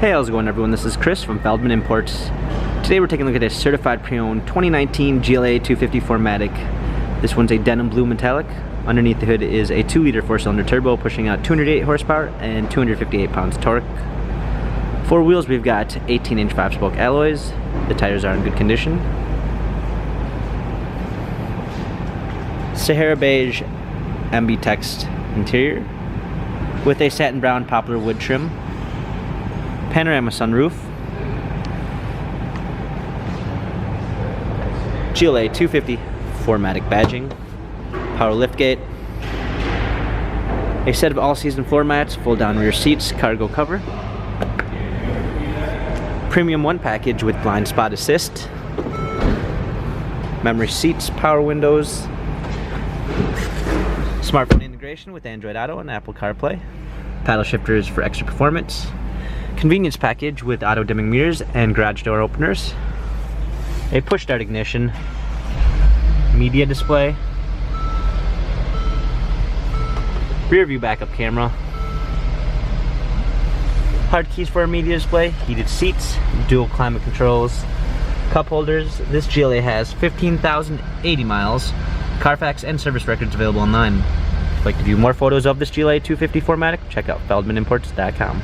Hey, how's it going everyone? This is Chris from Feldmann Imports. Today we're taking a look at a certified pre-owned 2019 GLA 250 4MATIC. This one's a denim blue metallic. Underneath the hood is a 2-liter 4-cylinder turbo pushing out 208 horsepower and 258 pounds torque. For wheels we've got 18-inch 5-spoke alloys. The tires are in good condition. Sahara beige MB text interior with a satin brown poplar wood trim. Panorama sunroof, GLA 250 4MATIC badging, power liftgate, a set of all-season floor mats, fold-down rear seats, cargo cover, premium 1 package with blind spot assist, memory seats, power windows, smartphone integration with Android Auto and Apple CarPlay, paddle shifters for extra performance, convenience package with auto dimming mirrors and garage door openers, a push start ignition, media display, rear view backup camera, hard keys for a media display, heated seats, dual climate controls, cup holders. This GLA has 15,080 miles, Carfax and service records available online. If you'd like to view more photos of this GLA 250 4MATIC, check out feldmanimports.com.